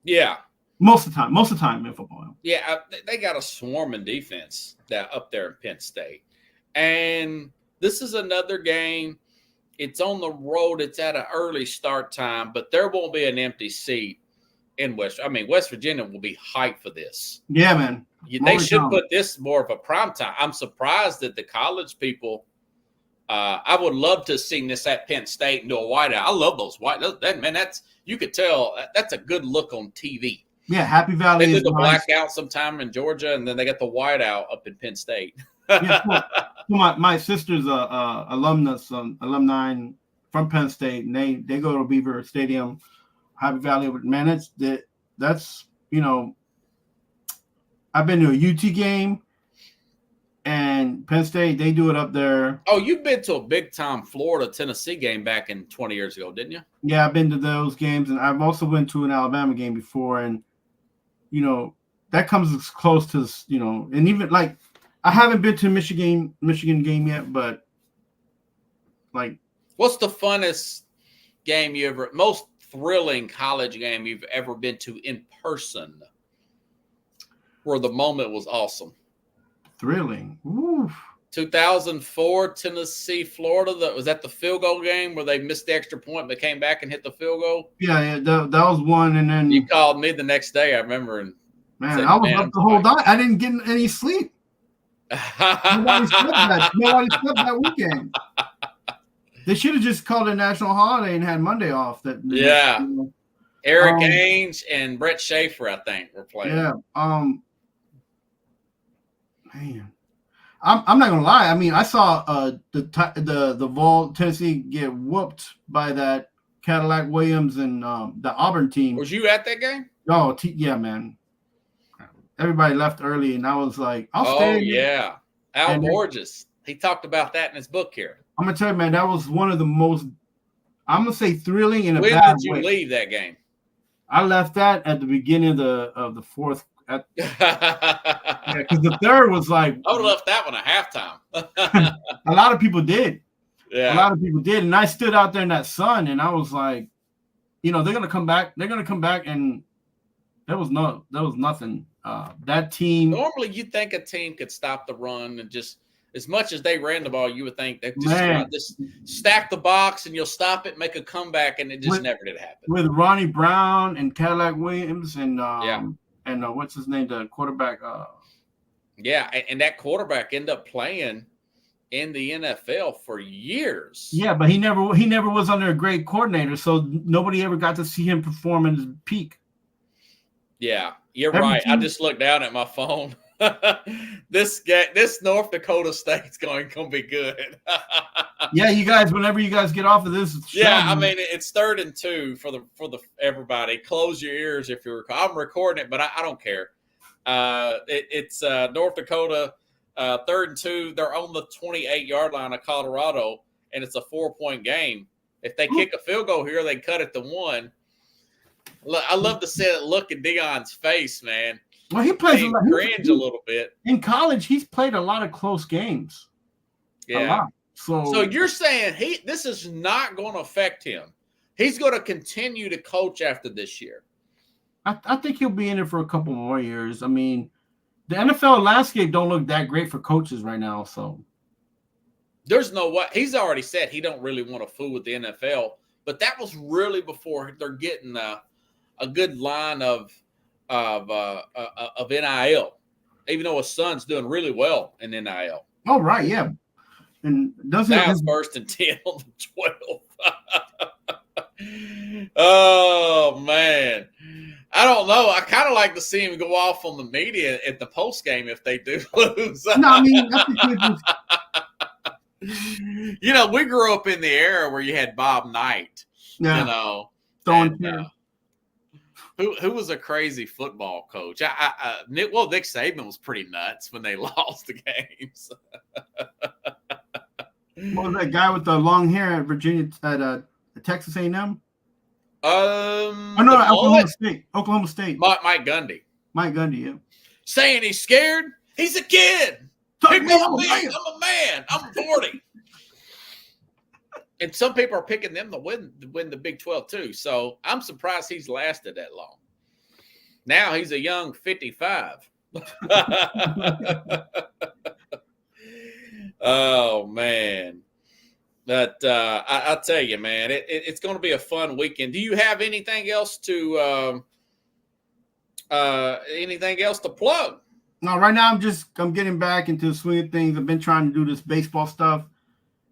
Yeah. Most of the time in football. Yeah, they got a swarming defense up there in Penn State. And this is another game. It's on the road. It's at an early start time, but there won't be an empty seat in West Virginia will be hyped for this. Yeah, man. They should put this more of a prime time. I'm surprised that the college people. I would love to see this at Penn State and do a whiteout. I love those whiteouts. That's you could tell that's a good look on TV. Yeah, Happy Valley. They did the blackout sometime in Georgia, and then they got the whiteout up in Penn State. Yeah, my sister's alumni from Penn State, and they go to Beaver Stadium, Happy Valley. Man, that's you know, I've been to a UT game. and Penn State, they do it up there. Oh, you've been to a big-time Florida-Tennessee game back in 20 years ago, didn't you? Yeah, I've been to those games, and I've also went to an Alabama game before, and that comes as close to and even like I haven't been to a Michigan game yet, but like, what's the funnest game most thrilling college game you've ever been to in person, where the moment was awesome? Thrilling. Ooh. 2004 Tennessee, Florida. Was that the field goal game where they missed the extra point but came back and hit the field goal? Yeah, that was one. And then you called me the next day, I remember. And man, I was up the whole night. I didn't get any sleep. Nobody slept that weekend. They should have just called it a national holiday and had Monday off. Eric Ainge and Brett Schaefer, I think, were playing. Yeah. Man, I'm not gonna lie. I mean, I saw the Vol Tennessee get whooped by that Cadillac Williams and the Auburn team. Was you at that game? Oh, yeah, man. Everybody left early, and I was like, I'll stay. Oh, yeah. Al Borges. He talked about that in his book here. I'm going to tell you, man, that was one of the most, I'm going to say, thrilling in a bad way. When did you leave that game? I left that at the beginning of the fourth. Because the third was like. I would have left that one at halftime. A lot of people did. Yeah. A lot of people did. And I stood out there in that sun, and I was like, they're going to come back. They're going to come back, and there was nothing. That team. Normally, you'd think a team could stop the run and just, as much as they ran the ball, you would think they just stack the box and you'll stop it, make a comeback, and it just never did happen. With Ronnie Brown and Cadillac Williams and what's his name, the quarterback? And that quarterback ended up playing in the NFL for years. Yeah, but he never was under a great coordinator, so nobody ever got to see him perform in his peak. Yeah, you're right. I just looked down at my phone. This North Dakota State's going to be good. Yeah, you guys, whenever you guys get off of this show, I mean, it's 3rd and 2 for the everybody. Close your ears if you're. I'm recording it, but I don't care. It's North Dakota, 3rd and 2. They're on the 28-yard line of Colorado, and it's a 4-point game. If they kick a field goal here, they cut it to 1. I love to see that look in Deion's face, man. Well, he plays cringe a little bit. In college, he's played a lot of close games. Yeah. So you're saying this is not going to affect him. He's going to continue to coach after this year. I think he'll be in it for a couple more years. I mean, the NFL landscape don't look that great for coaches right now. So there's no way. He's already said he don't really want to fool with the NFL. But that was really before they're getting a good line of NIL, even though his son's doing really well in NIL. Oh, right, yeah. And doesn't now it's 1st and 10 on the 12. Oh man, I don't know. I kind of like to see him go off on the media at the post game if they do lose. No, I mean, we grew up in the era where you had Bob Knight. Yeah. Who was a crazy football coach? Nick Saban was pretty nuts when they lost the games. What was that guy with the long hair at Virginia at Texas A&M? Oklahoma State. Mike Gundy. Mike Gundy, yeah. Saying he's scared? He's a kid. Pick me up, I'm a man. I'm 40. And some people are picking them to win the Big 12 too. So I'm surprised he's lasted that long. Now he's a young 55. Oh man. But I'll tell you, man, it's going to be a fun weekend. Do you have anything else to plug? No, right now I'm getting back into the swing of things. I've been trying to do this baseball stuff.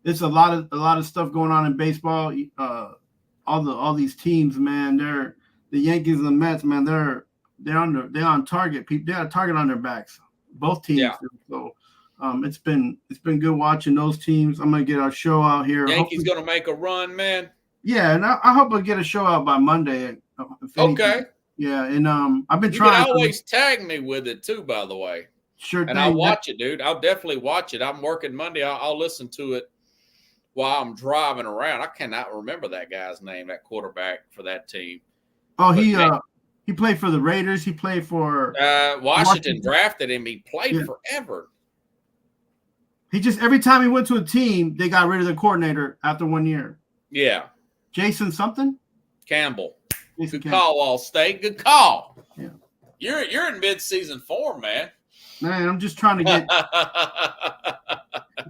It's a lot of stuff going on in baseball. All these teams, man. They're the Yankees and the Mets, man. They're on target. They got a target on their backs. Both teams. Yeah. So it's been good watching those teams. I'm gonna get our show out here. Yankees gonna make a run, man. Yeah, and I hope I get a show out by Monday. Okay. Yeah, and I've been you trying. You can always tag me with it too, by the way. Sure thing. And I'll watch it, dude. I'll definitely watch it. I'm working Monday. I'll listen to it while I'm driving around. I cannot remember that guy's name, that quarterback for that team. Oh, he played for the Raiders. He played for Washington drafted him. He played forever. He just every time he went to a team, they got rid of the coordinator after 1 year. Yeah. Jason something? Campbell. Jason Good Campbell. call, All State. Good call. Yeah. You're in mid-season form, man. Man, I'm just trying to get.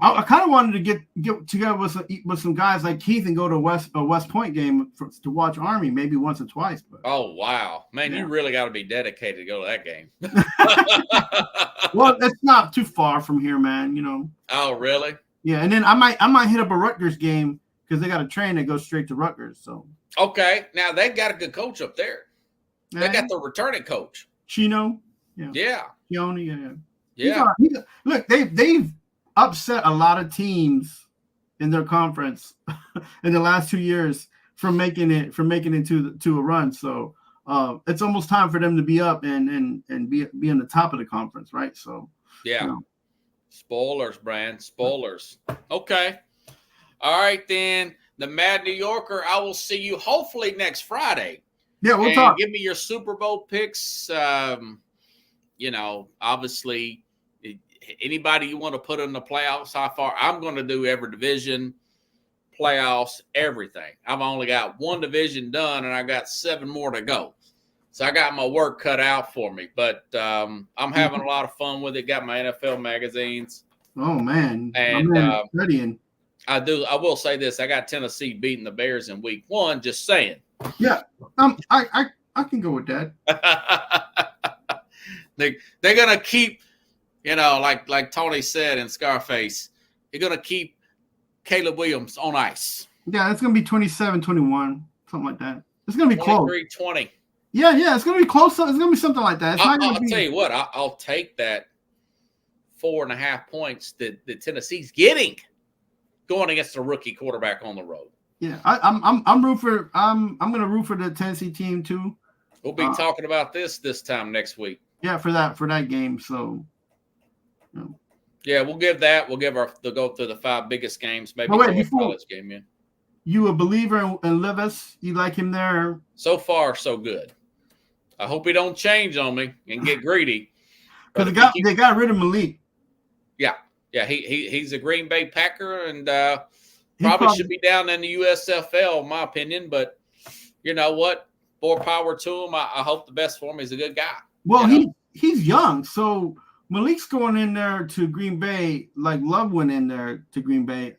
I kind of wanted to get together with some guys like Keith and go to a West Point game to watch Army maybe once or twice. But oh wow, man, you really got to be dedicated to go to that game. Well, it's not too far from here, man. You know. Oh really? Yeah, and then I might hit up a Rutgers game because they got a train that goes straight to Rutgers. So okay, now they got a good coach up there. They got the returning coach, Chino. Yeah. Keone, Yeah. Look, they've upset a lot of teams in their conference in the last 2 years from making it to a run. So it's almost time for them to be up and be on the top of the conference, right? So yeah. You know. Spoilers, Brand. Spoilers. Okay. All right, then. The Mad New Yorker, I will see you hopefully next Friday. Yeah, we'll talk. Give me your Super Bowl picks. Obviously, anybody you want to put in the playoffs, how far? I'm going to do every division, playoffs, everything. I've only got one division done, and I got 7 more to go. So I got my work cut out for me. But I'm having a lot of fun with it. Got my NFL magazines. Oh, man. And studying. I will say this. I got Tennessee beating the Bears in week 1, just saying. Yeah. I can go with that. They're gonna keep, like Tony said in Scarface, they're gonna keep Caleb Williams on ice. Yeah, it's gonna be 27-21, something like that. It's gonna be close. 23-20. Yeah, it's gonna be close. It's gonna be something like that. I'll tell you what, I'll take that 4.5 points that Tennessee's getting going against a rookie quarterback on the road. Yeah, I'm gonna root for the Tennessee team too. We'll be talking about this time next week. Yeah, for that game. So, yeah, we'll give that. We'll go through the 5 biggest games. Maybe before college game. Yeah. You a believer in Levis? You like him there? So far, so good. I hope he don't change on me and get greedy. Because they got rid of Malik. Yeah. He's a Green Bay Packer and probably should be down in the USFL, in my opinion. But you know what? More power to him. I hope the best for him. He's a good guy. Well, he's young, so Malik's going in there to Green Bay like Love went in there to Green Bay,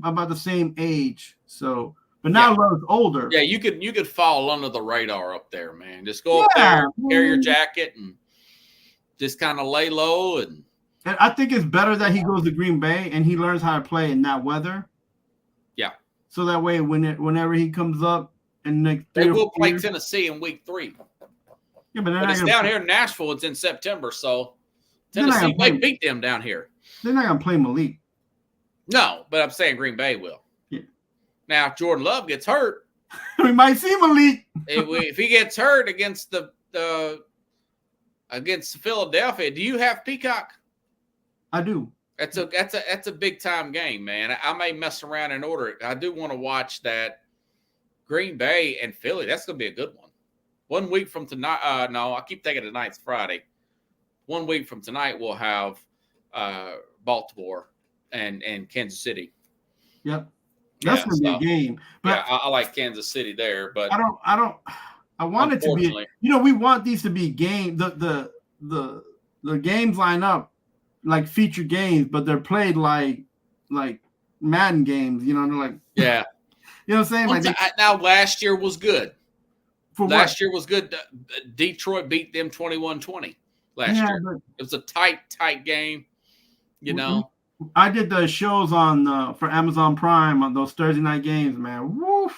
about the same age. So, but now Love's older. Yeah, you could fall under the radar up there, man. Just go up there, carry your jacket, and just kind of lay low. And I think it's better that he goes to Green Bay and he learns how to play in that weather. Yeah. So that way, whenever he comes up, and they will play Tennessee in week 3. Yeah, but it's down here in Nashville. It's in September, so Tennessee may beat them down here. They're not going to play Malik. No, but I'm saying Green Bay will. Yeah. Now, if Jordan Love gets hurt, we might see Malik. if he gets hurt against against Philadelphia, do you have Peacock? I do. That's a big time game, man. I may mess around and order it. I do want to watch that Green Bay and Philly. That's going to be a good one. 1 week from tonight. No, I keep thinking tonight's Friday. 1 week from tonight, we'll have Baltimore and Kansas City. Yep. That's going to be a game. But I like Kansas City there, but I want it to be, we want these to be game. The games line up like feature games, but they're played like Madden games, they're like, yeah. You know what I'm saying? Now, last year was good. Last year was good. Detroit beat them 21-20 last year. It was a tight game, I did the shows for Amazon Prime on those Thursday night games, man. Woof.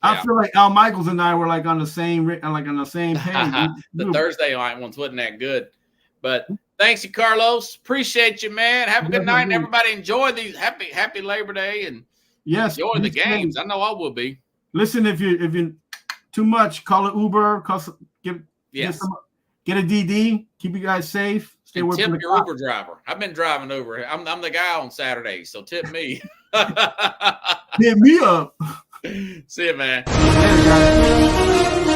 Yeah. I feel like Al Michaels and I were on the same page. The Thursday night ones wasn't that good. But thanks you, Carlos. Appreciate you, man. Have a good night, and everybody enjoy these happy Labor Day and enjoy the games. I know I will be. Listen, if you're too much, call it Uber. Get a DD. Keep you guys safe. Stay away tip from the your clock. Uber driver. I've been driving over. I'm the guy on Saturday, so tip me. Hit me up. See you, man. Later, guys.